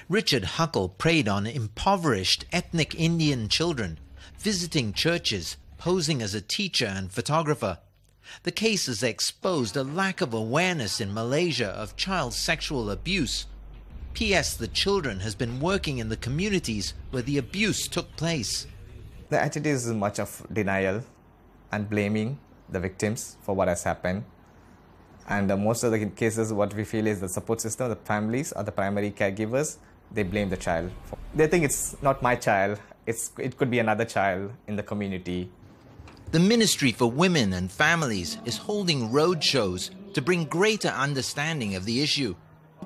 Richard Huckle preyed on impoverished ethnic Indian children, visiting churches, posing as a teacher and photographer. The case has exposed a lack of awareness in Malaysia of child sexual abuse. P.S. The children has been working in the communities where the abuse took place. The attitude is much of denial and blaming the victims for what has happened. And most of the cases, what we feel is the support system, the families or the primary caregivers, they blame the child. They think it's not my child, it could be another child in the community. The Ministry for Women and Families is holding road shows to bring greater understanding of the issue.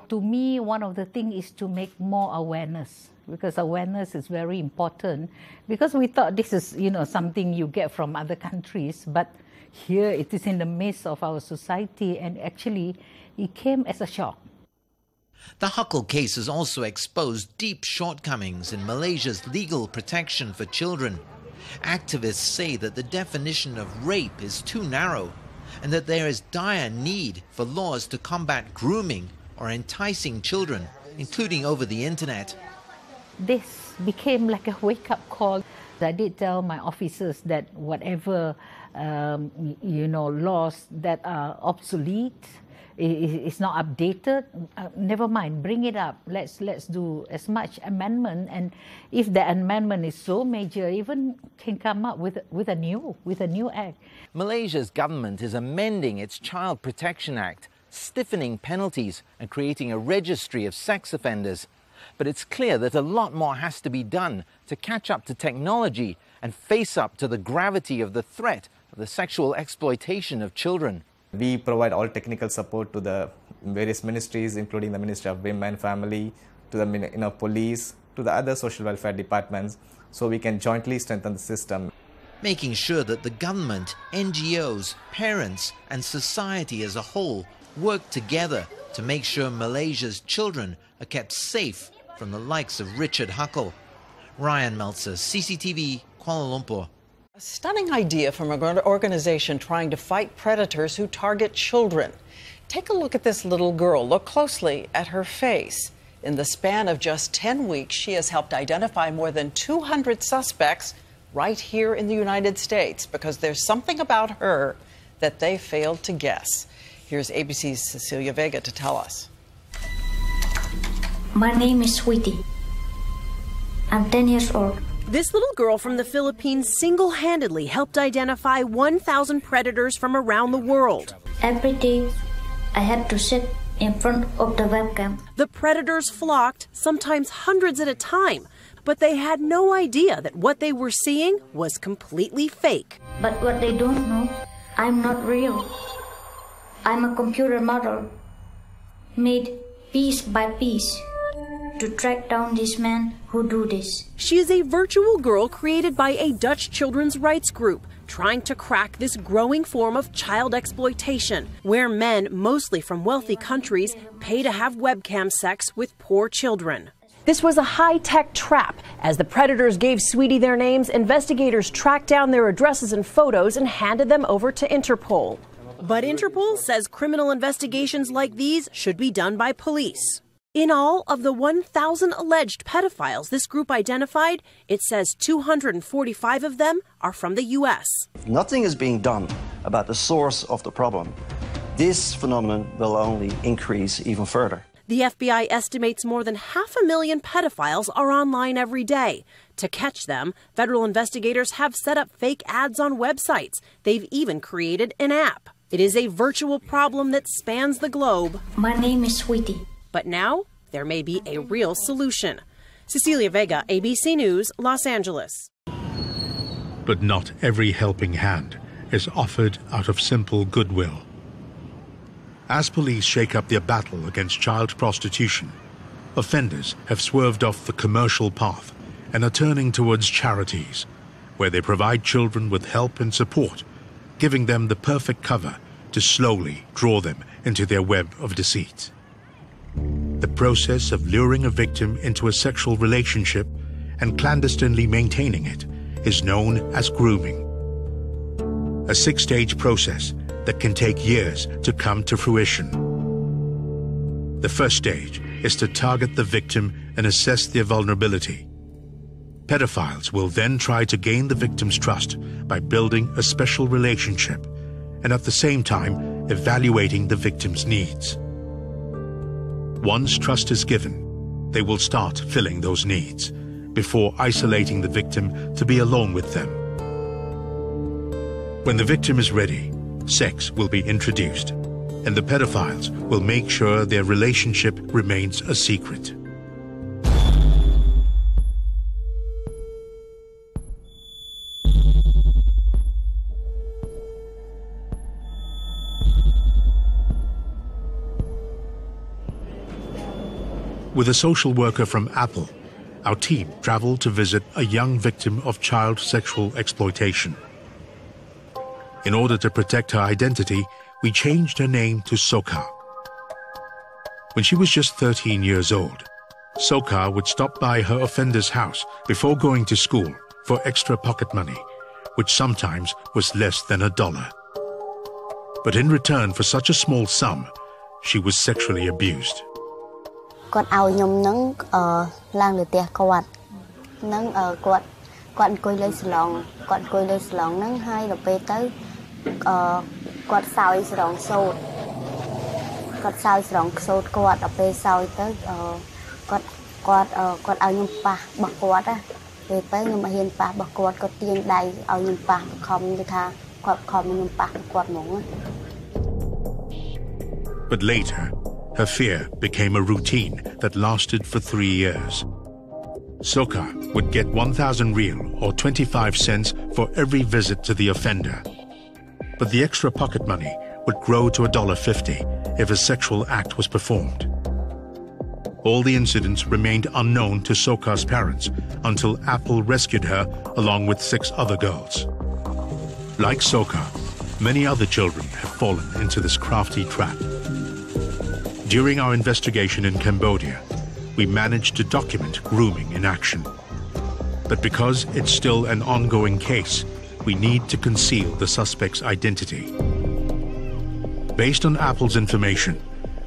To me, one of the things is to make more awareness, because awareness is very important. Because we thought this is, something you get from other countries, but here it is in the midst of our society, and actually it came as a shock. The Huckle case has also exposed deep shortcomings in Malaysia's legal protection for children. Activists say that the definition of rape is too narrow, and that there is dire need for laws to combat grooming or enticing children, including over the internet. This became like a wake-up call. I did tell my officers that whatever laws that are obsolete, is not updated, never mind, bring it up. Let's do as much amendment, and if the amendment is so major, even can come up with a new act. Malaysia's government is amending its Child Protection Act, stiffening penalties and creating a registry of sex offenders. But it's clear that a lot more has to be done to catch up to technology and face up to the gravity of the threat of the sexual exploitation of children. We provide all technical support to the various ministries, including the Ministry of Women and Family, to the police, to the other social welfare departments, so we can jointly strengthen the system. Making sure that the government, NGOs, parents and society as a whole work together to make sure Malaysia's children are kept safe from the likes of Richard Huckle. Ryan Meltzer, CCTV, Kuala Lumpur. A stunning idea from an organization trying to fight predators who target children. Take a look at this little girl. Look closely at her face. In the span of just 10 weeks, she has helped identify more than 200 suspects right here in the United States, because there's something about her that they failed to guess. Here's ABC's Cecilia Vega to tell us. My name is Sweetie. I'm 10 years old. This little girl from the Philippines single-handedly helped identify 1,000 predators from around the world. Every day, I had to sit in front of the webcam. The predators flocked, sometimes hundreds at a time, but they had no idea that what they were seeing was completely fake. But what they don't know, I'm not real. I'm a computer model, made piece by piece, to track down this man who do this. She is a virtual girl created by a Dutch children's rights group trying to crack this growing form of child exploitation, where men, mostly from wealthy countries, pay to have webcam sex with poor children. This was a high-tech trap. As the predators gave Sweetie their names, investigators tracked down their addresses and photos and handed them over to Interpol. But Interpol says criminal investigations like these should be done by police. In all, of the 1,000 alleged pedophiles this group identified, it says 245 of them are from the U.S. Nothing is being done about the source of the problem. This phenomenon will only increase even further. The FBI estimates more than 500,000 pedophiles are online every day. To catch them, federal investigators have set up fake ads on websites. They've even created an app. It is a virtual problem that spans the globe. My name is Sweetie. But now, there may be a real solution. Cecilia Vega, ABC News, Los Angeles. But not every helping hand is offered out of simple goodwill. As police shake up their battle against child prostitution, offenders have swerved off the commercial path and are turning towards charities, where they provide children with help and support, giving them the perfect cover to slowly draw them into their web of deceit. The process of luring a victim into a sexual relationship and clandestinely maintaining it is known as grooming. A 6-stage process that can take years to come to fruition. The first stage is to target the victim and assess their vulnerability. Pedophiles will then try to gain the victim's trust by building a special relationship and at the same time evaluating the victim's needs. Once trust is given, they will start filling those needs before isolating the victim to be alone with them. When the victim is ready, sex will be introduced, and the pedophiles will make sure their relationship remains a secret. With a social worker from Apple, our team traveled to visit a young victim of child sexual exploitation. In order to protect her identity, we changed her name to Soka. When she was just 13 years old, Soka would stop by her offender's house before going to school for extra pocket money, which sometimes was less than $1. But in return for such a small sum, she was sexually abused. គាត់ឲ្យខ្ញុំនឹងឡើងលើផ្ទះគាត់នឹងគាត់អង្គុយលើសាឡុងគាត់អង្គុយលើសាឡុងហ្នឹងហើយដល់ពេលទៅគាត់សោយស្រង់សូត្រគាត់សោយស្រង់សូត្រគាត់ដល់ពេលសោយទៅគាត់ឲ្យខ្ញុំប៉ះរបស់គាត់ណាពេលទៅខ្ញុំអត់ហ៊ានប៉ះរបស់គាត់គាត់ទាញដៃឲ្យខ្ញុំប៉ះបខំគឺថាគាត់ខំខ្ញុំប៉ះគាត់ហ្មង But later, her fear became a routine that lasted for 3 years. Soka would get 1,000 riel or 25 cents for every visit to the offender. But the extra pocket money would grow to $1.50 if a sexual act was performed. All the incidents remained unknown to Soka's parents until Apple rescued her along with 6 other girls. Like Soka, many other children have fallen into this crafty trap. During our investigation in Cambodia, we managed to document grooming in action. But because it's still an ongoing case, we need to conceal the suspect's identity. Based on Apple's information,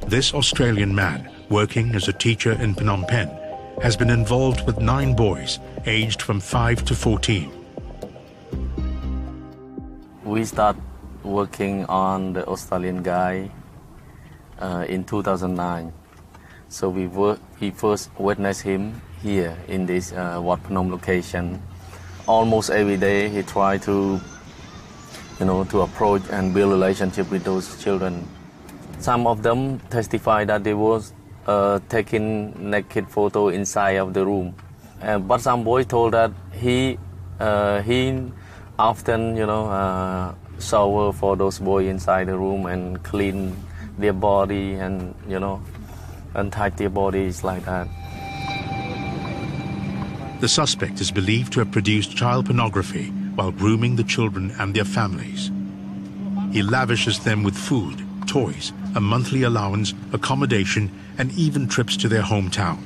this Australian man, working as a teacher in Phnom Penh, has been involved with 9 boys aged from 5 to 14. We start working on the Australian guy in 2009. So we first witnessed him here in this Wat Phnom location. Almost every day he tried to, to approach and build a relationship with those children. Some of them testified that they was taking naked photo inside of the room. But some boys told that he often, shower for those boys inside the room and clean their body and, untie their bodies like that. The suspect is believed to have produced child pornography while grooming the children and their families. He lavishes them with food, toys, a monthly allowance, accommodation, and even trips to their hometown.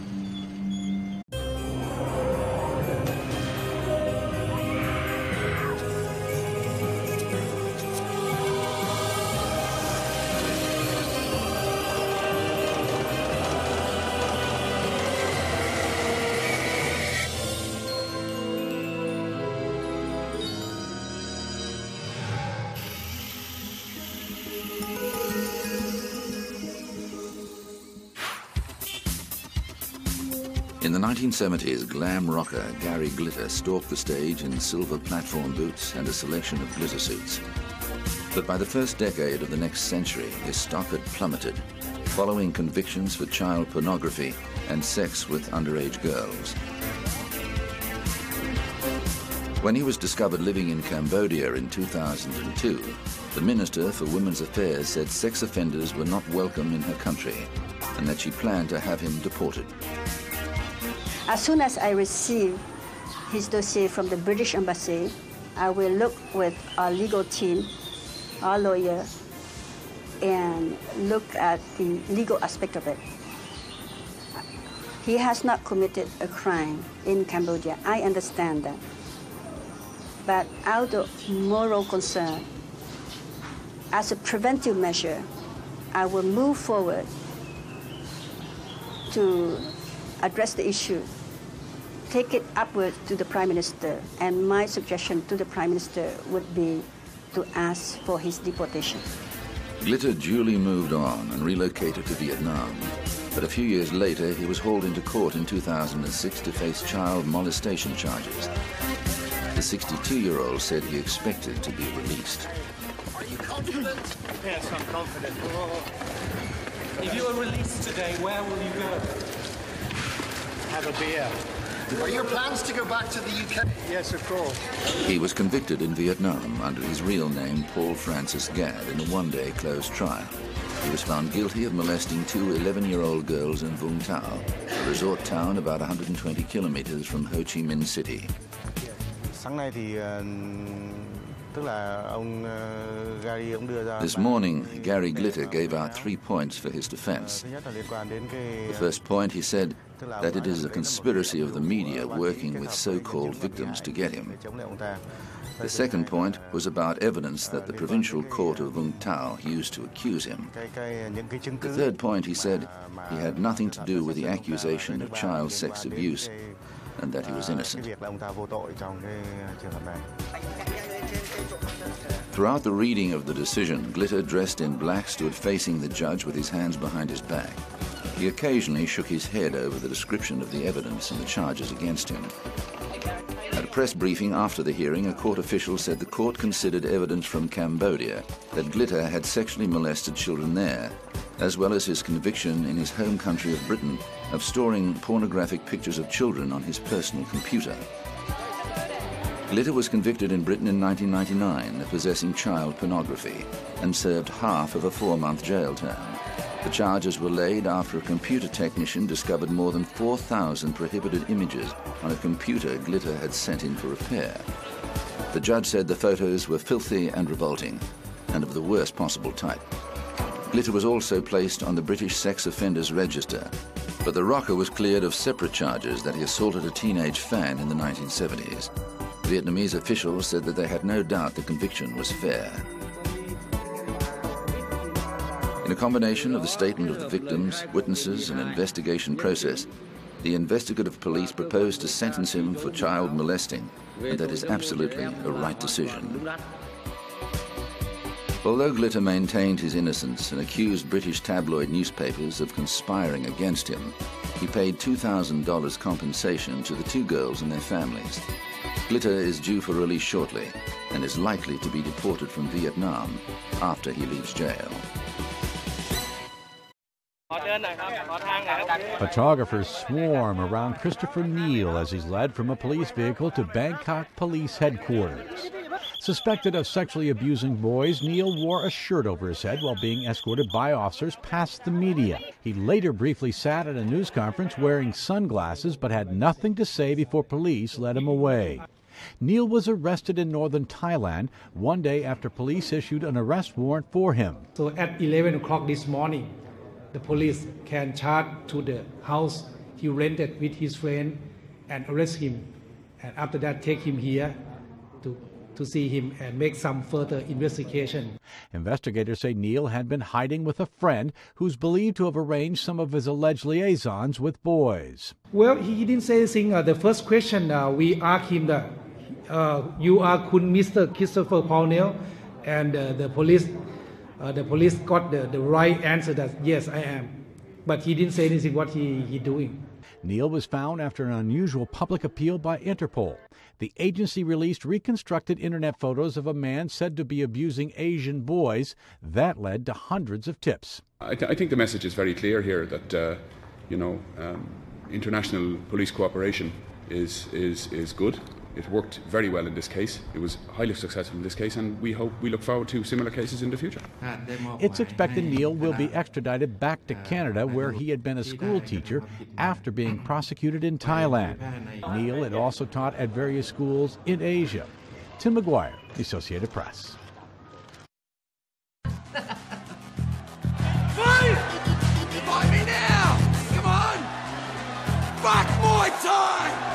In the 1970s, glam rocker Gary Glitter stalked the stage in silver platform boots and a selection of glitter suits. But by the first decade of the next century, his stock had plummeted, following convictions for child pornography and sex with underage girls. When he was discovered living in Cambodia in 2002, the Minister for Women's Affairs said sex offenders were not welcome in her country and that she planned to have him deported. As soon as I receive his dossier from the British Embassy, I will look with our legal team, our lawyer, and look at the legal aspect of it. He has not committed a crime in Cambodia. I understand that. But out of moral concern, as a preventive measure, I will move forward to address the issue, take it upwards to the Prime Minister, and my suggestion to the Prime Minister would be to ask for his deportation. Glitter duly moved on and relocated to Vietnam, but a few years later he was hauled into court in 2006 to face child molestation charges. The 62-year-old said he expected to be released. Are you confident? Yes, I'm confident. If you are released today, where will you go? Have a beer. Are your plans to go back to the UK? Yes, of course. He was convicted in Vietnam under his real name, Paul Francis Gadd, in a one-day closed trial. He was found guilty of molesting two 11-year-old girls in Vung Tau, a resort town about 120 kilometers from Ho Chi Minh City. This morning, Gary Glitter gave out 3 points for his defense. The first point, he said, that it is a conspiracy of the media working with so-called victims to get him. The second point was about evidence that the provincial court of Vung Tau used to accuse him. The third point, he said, he had nothing to do with the accusation of child sex abuse and that he was innocent. Throughout the reading of the decision, Glitter, dressed in black, stood facing the judge with his hands behind his back. He occasionally shook his head over the description of the evidence and the charges against him. At a press briefing after the hearing, a court official said the court considered evidence from Cambodia that Glitter had sexually molested children there, as well as his conviction in his home country of Britain of storing pornographic pictures of children on his personal computer. Glitter was convicted in Britain in 1999 of possessing child pornography and served half of a 4-month jail term. The charges were laid after a computer technician discovered more than 4,000 prohibited images on a computer Glitter had sent in for repair. The judge said the photos were filthy and revolting, and of the worst possible type. Glitter was also placed on the British Sex Offenders Register, but the rocker was cleared of separate charges that he assaulted a teenage fan in the 1970s. Vietnamese officials said that they had no doubt the conviction was fair. In a combination of the statement of the victims, witnesses, and investigation process, the investigative police proposed to sentence him for child molesting, and that is absolutely a right decision. Although Glitter maintained his innocence and accused British tabloid newspapers of conspiring against him, he paid $2,000 compensation to the two girls and their families. Glitter is due for release shortly and is likely to be deported from Vietnam after he leaves jail. Photographers swarm around Christopher Neal as he's led from a police vehicle to Bangkok Police Headquarters. Suspected of sexually abusing boys, Neal wore a shirt over his head while being escorted by officers past the media. He later briefly sat at a news conference wearing sunglasses but had nothing to say before police led him away. Neal was arrested in northern Thailand one day after police issued an arrest warrant for him. So at 11 o'clock this morning, the police can charge to the house he rented with his friend and arrest him. And after that, take him here to see him and make some further investigation. Investigators say Neal had been hiding with a friend who's believed to have arranged some of his alleged liaisons with boys. Well, he didn't say anything. The first question we asked him that you are Mr. Christopher Paul, and the police got the right answer that yes, I am. But he didn't say anything what he doing. Neal was found after an unusual public appeal by Interpol. The agency released reconstructed internet photos of a man said to be abusing Asian boys. That led to hundreds of tips. I think the message is very clear here that international police cooperation is good. It worked very well in this case. It was highly successful in this case, and we look forward to similar cases in the future. It's expected Neal will be extradited back to Canada, where he had been a school teacher after being prosecuted in Thailand. Neal had also taught at various schools in Asia. Tim McGuire, The Associated Press. Fight! Fight me now! Come on! Back Muay Thai!